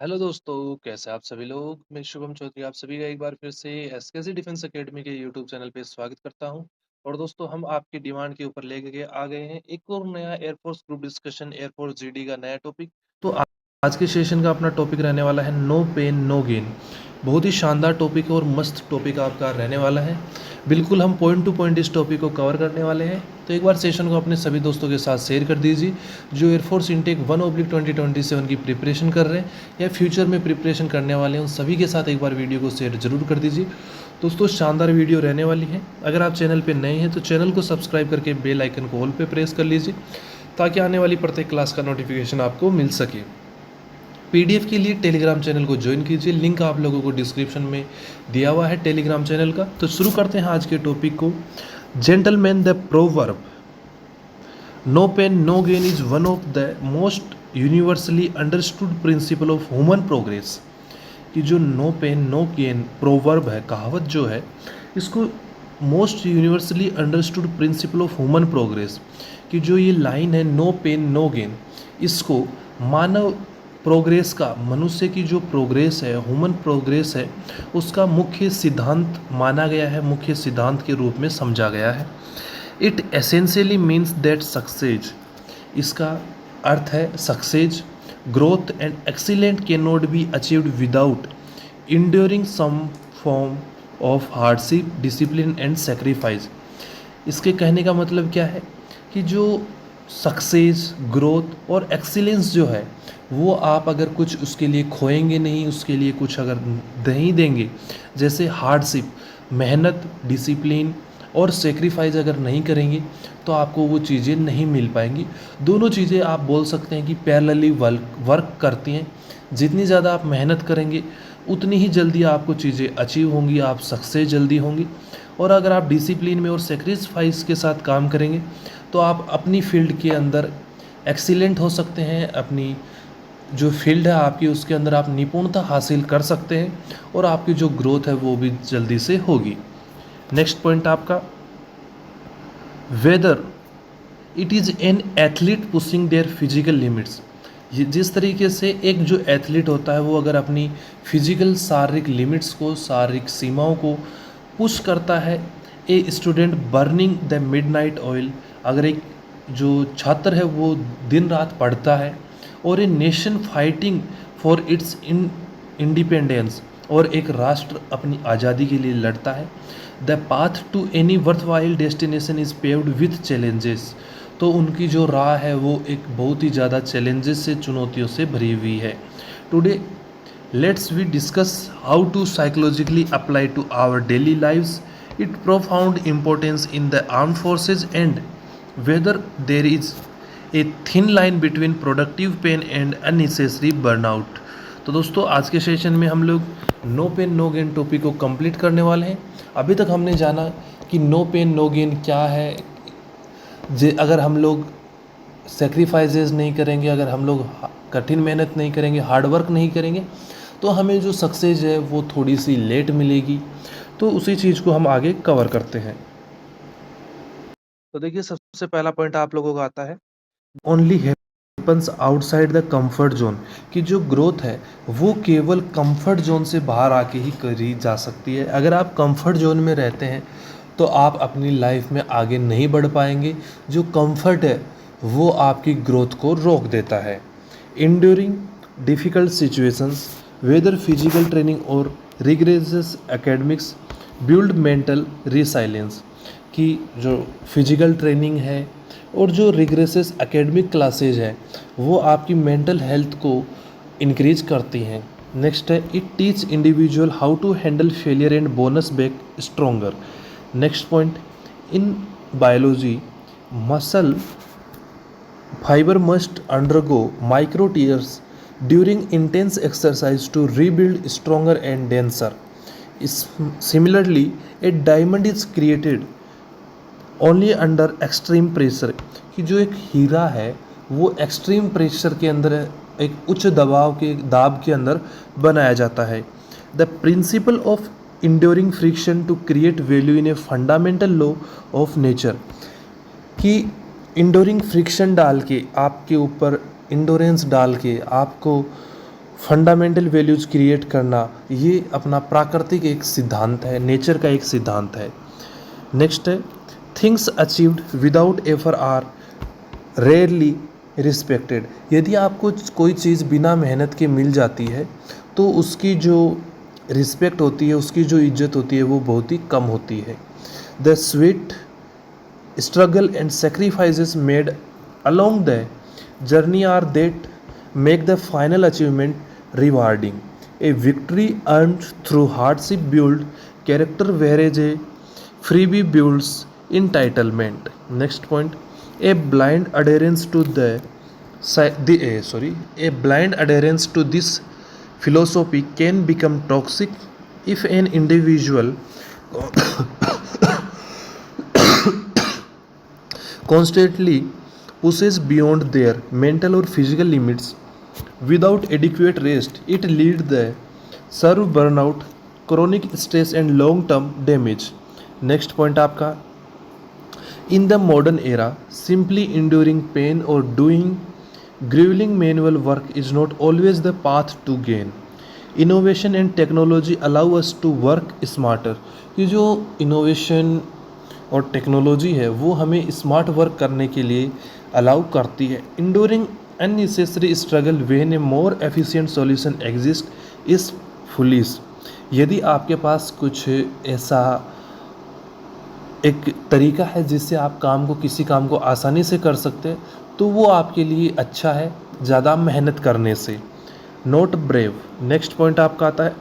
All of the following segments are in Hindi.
हेलो दोस्तों, कैसे आप सभी लोग? मैं शुभम चौधरी आप सभी का एक बार फिर से एसकेसी डिफेंस एकेडमी के यूट्यूब चैनल पे स्वागत करता हूं। और दोस्तों हम आपकी डिमांड के ऊपर लेके आ गए हैं एक और नया air force group discussion air force GD का नया टॉपिक। तो आज के सेशन का अपना टॉपिक रहने वाला है नो पेन नो गेन। बहुत ही शानदार टॉपिक है और मस्त टॉपिक आपका रहने वाला है। बिल्कुल हम पॉइंट टू पॉइंट इस टॉपिक को कवर करने वाले हैं। तो एक बार सेशन को अपने सभी दोस्तों के साथ शेयर कर दीजिए जो एयरफोर्स इनटेक 1/2027 की प्रिपरेशन कर रहे हैं या फ्यूचर में प्रिपरेशन करने वाले हैं, उन सभी के साथ एक बार वीडियो को शेयर जरूर कर दीजिए। दोस्तों शानदार वीडियो रहने वाली है। अगर आप चैनल पे नए हैं तो चैनल को सब्सक्राइब करके बेल आइकन को ऑल पे प्रेस कर लीजिए ताकि आने वाली प्रत्येक क्लास का नोटिफिकेशन आपको मिल सके। पीडीएफ के लिए टेलीग्राम चैनल को ज्वाइन कीजिए, लिंक आप लोगों को डिस्क्रिप्शन में दिया हुआ है टेलीग्राम चैनल का। तो शुरू करते हैं आज के टॉपिक को। Gentleman the proverb no pain no gain is one of the most universally understood principle of human progress. कि जो no pain no gain proverb है, कहावत जो है, इसको most universally understood principle of human progress कि जो ये लाइन है नो पेन नो गेन, इसको मानव प्रोग्रेस का, मनुष्य की जो प्रोग्रेस है, ह्यूमन प्रोग्रेस है, उसका मुख्य सिद्धांत माना गया है, मुख्य सिद्धांत के रूप में समझा गया है। It essentially means that success, इसका अर्थ है success, growth and excellent can not be achieved without enduring some form of hardship discipline and sacrifice. इसके कहने का मतलब क्या है कि जो सक्सेस, ग्रोथ और एक्सीलेंस जो है वो आप अगर कुछ उसके लिए खोएंगे नहीं, उसके लिए कुछ अगर नहीं देंगे, जैसे हार्डशिप, मेहनत, डिसिप्लिन और सेक्रीफाइस अगर नहीं करेंगे तो आपको वो चीज़ें नहीं मिल पाएंगी। दोनों चीज़ें आप बोल सकते हैं कि पैरेलली वर्क करती हैं। जितनी ज़्यादा आप मेहनत करेंगे उतनी ही जल्दी आपको चीज़ें अचीव होंगी, आप सक्सेस जल्दी होंगी। और अगर आप डिसिप्लिन में और सेक्रीफाइस के साथ काम करेंगे तो आप अपनी फील्ड के अंदर एक्सीलेंट हो सकते हैं, अपनी जो फील्ड है आपकी उसके अंदर आप निपुणता हासिल कर सकते हैं और आपकी जो ग्रोथ है वो भी जल्दी से होगी। नेक्स्ट पॉइंट आपका, whether it is an athlete pushing their physical limits. ये जिस तरीके से एक जो एथलीट होता है वो अगर अपनी फिजिकल शारीरिक लिमिट्स को, शारीरिक सीमाओं को पुश करता है, a student burning the midnight oil, अगर एक जो छात्र है वो दिन रात पढ़ता है, और a nation fighting for its independence, और एक राष्ट्र अपनी आज़ादी के लिए लड़ता है, the path to any worthwhile destination is paved with challenges, तो उनकी जो राह है वो एक बहुत ही ज़्यादा चैलेंजेस से, चुनौतियों से भरी हुई है। Today let's we discuss how to psychologically apply to our daily lives it profound importance in the arm forces and whether there is a thin line between productive pain and unnecessary burnout. तो दोस्तों आज के सेशन में हम लोग no pain no gain topic को कंप्लीट करने वाले हैं। अभी तक हमने जाना कि नो पेन नो गेन क्या है। अगर हम लोग सेक्रीफाइसेस नहीं करेंगे, अगर हम लोग कठिन मेहनत नहीं करेंगे, हार्ड वर्क नहीं करेंगे, तो हमें जो सक्सेस है वो थोड़ी सी लेट मिलेगी। तो उसी चीज़ को हम आगे कवर करते हैं। तो देखिए सबसे पहला पॉइंट आप लोगों का आता है, only happens outside the comfort zone, कि जो ग्रोथ है वो केवल कंफर्ट जोन से बाहर आके ही करी जा सकती है। अगर आप कंफर्ट जोन में रहते हैं तो आप अपनी लाइफ में आगे नहीं बढ़ पाएंगे। जो कंफर्ट है वो आपकी ग्रोथ को रोक देता है। Enduring difficult situations whether physical training और rigorous academics build mental resilience, कि जो फिजिकल ट्रेनिंग है और जो रिग्रेसिस एकेडमिक क्लासेज है वो आपकी मेंटल हेल्थ को इंक्रीज करती हैं। नेक्स्ट है, it teach individual how to handle failure and bounce back stronger. Next point, in biology muscle fibre must undergo micro tears during intense exercise to rebuild stronger and denser. Similarly a diamond is created only under extreme pressure, कि जो एक हीरा है वो एक्सट्रीम प्रेशर के अंदर, एक उच्च दाब के अंदर बनाया जाता है। The principle of enduring friction to create value in a fundamental law of nature, कि इंडोरिंग फ्रिक्शन डाल के, आपके ऊपर इंडोरेंस डाल के, आपको फंडामेंटल वैल्यूज क्रिएट करना, ये अपना प्राकृतिक एक सिद्धांत है, नेचर का एक सिद्धांत है। नेक्स्ट है things achieved without effort are rarely respected. यदि आपको कोई चीज़ बिना मेहनत के मिल जाती है तो उसकी जो रिस्पेक्ट होती है, उसकी जो इज्जत होती है, वो बहुत ही कम होती है। The sweet struggle and sacrifices made along the journey are that make the final achievement rewarding. A victory earned through hardship build character, whereas a freebie builds entitlement. Next point, a blind adherence to a blind adherence to this philosophy can become toxic if an individual constantly pushes beyond their mental or physical limits without adequate rest. It leads the serve burnout, chronic stress and long term damage. Next point आपका, in the modern era simply enduring pain or doing grueling manual work is not always the path to gain. Innovation and technology allow us to work smarter. ये जो इनोवेशन और टेक्नोलॉजी है वो हमें स्मार्ट वर्क करने के लिए अलाउ करती है। Enduring unnecessary struggle when a more efficient solution exist is foolish. यदि आपके पास कुछ ऐसा एक तरीका है जिससे आप किसी काम को आसानी से कर सकते हैं तो वो आपके लिए अच्छा है ज़्यादा मेहनत करने से। Note brave. नेक्स्ट पॉइंट आपका आता है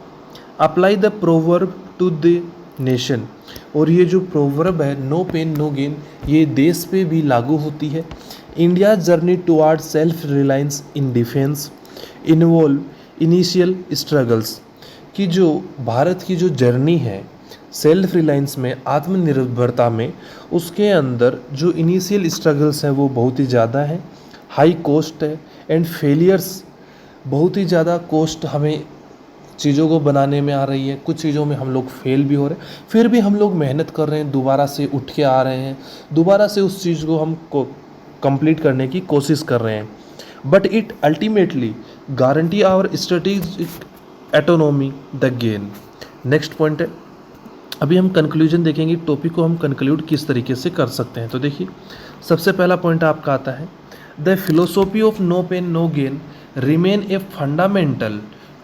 apply the proverb to the nation. और ये जो प्रोवर्ब है नो पेन नो गेन, ये देश पे भी लागू होती है। India journey toward self reliance in defence involve initial struggles. कि जो भारत की जो जर्नी है सेल्फ रिलायंस में, आत्मनिर्भरता में, उसके अंदर जो इनिशियल स्ट्रगल्स हैं वो बहुत ही ज़्यादा हैं, हाई कॉस्ट है एंड फेलियर्स, बहुत ही ज़्यादा कॉस्ट हमें चीज़ों को बनाने में आ रही है। कुछ चीज़ों में हम लोग फेल भी हो रहे हैं, फिर भी हम लोग मेहनत कर रहे हैं, दोबारा से उठ के आ रहे हैं, दोबारा से उस चीज़ को हम कंप्लीट करने की कोशिश कर रहे हैं। But it ultimately guarantee our strategic autonomy the gain. Next point है, अभी हम कंक्लूजन देखेंगे, टॉपिक को हम कंक्लूड किस तरीके से कर सकते हैं। तो देखिए सबसे पहला पॉइंट आपका आता है the philosophy of no pain no gain remain a fundamental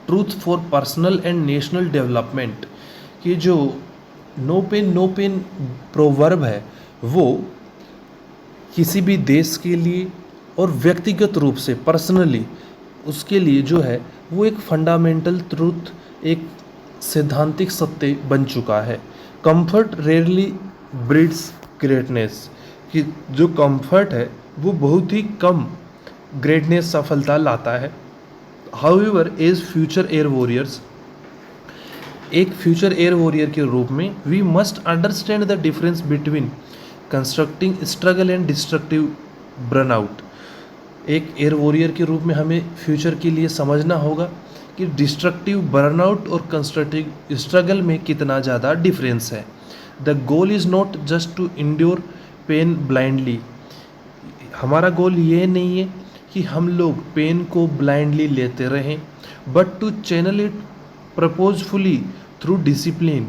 truth for personal and national development. कि जो नो पेन प्रोवर्ब है वो किसी भी देश के लिए और व्यक्तिगत रूप से पर्सनली उसके लिए जो है वो एक फंडामेंटल ट्रूथ, एक सैद्धांतिक सत्य बन चुका है। Comfort rarely breeds greatness. कि जो कंफर्ट है वो बहुत ही कम ग्रेटनेस, सफलता लाता है। However as future air warriors, एक फ्यूचर एयर वॉरियर के रूप में we must understand the difference between constructing struggle and destructive burnout. एक एयर वॉरियर के रूप में हमें फ्यूचर के लिए समझना होगा कि डिस्ट्रक्टिव बर्नआउट और कंस्ट्रक्टिव स्ट्रगल में कितना ज़्यादा डिफरेंस है। The goal is not just to endure pain blindly. हमारा गोल ये नहीं है कि हम लोग पेन को ब्लाइंडली लेते रहें, but to channel it purposefully through discipline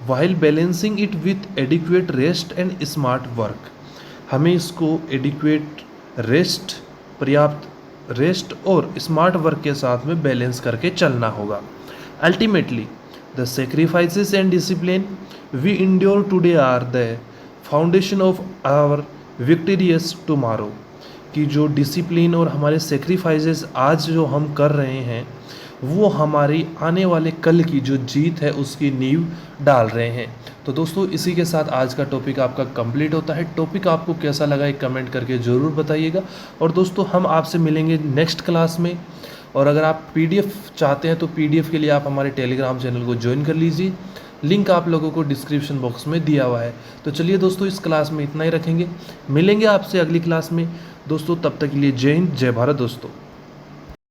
while balancing it with adequate rest and smart work. हमें इसको एडिक्वेट रेस्ट, पर्याप्त रेस्ट और स्मार्ट वर्क के साथ में बैलेंस करके चलना होगा। Ultimately the sacrifices and discipline we endure today are the foundation of our victorious tomorrow. कि जो डिसिप्लिन और हमारे सेक्रीफाइसेस आज जो हम कर रहे हैं वो हमारी आने वाले कल की जो जीत है उसकी नींव डाल रहे हैं। तो दोस्तों इसी के साथ आज का टॉपिक आपका कंप्लीट होता है। टॉपिक आपको कैसा लगा एक कमेंट करके ज़रूर बताइएगा। और दोस्तों हम आपसे मिलेंगे नेक्स्ट क्लास में। और अगर आप पीडीएफ चाहते हैं तो पीडीएफ के लिए आप हमारे टेलीग्राम चैनल को ज्वाइन कर लीजिए, लिंक आप लोगों को डिस्क्रिप्शन बॉक्स में दिया हुआ है। तो चलिए दोस्तों इस क्लास में इतना ही रखेंगे, मिलेंगे आपसे अगली क्लास में दोस्तों। तब तक के लिए जय हिंद, जय भारत दोस्तों।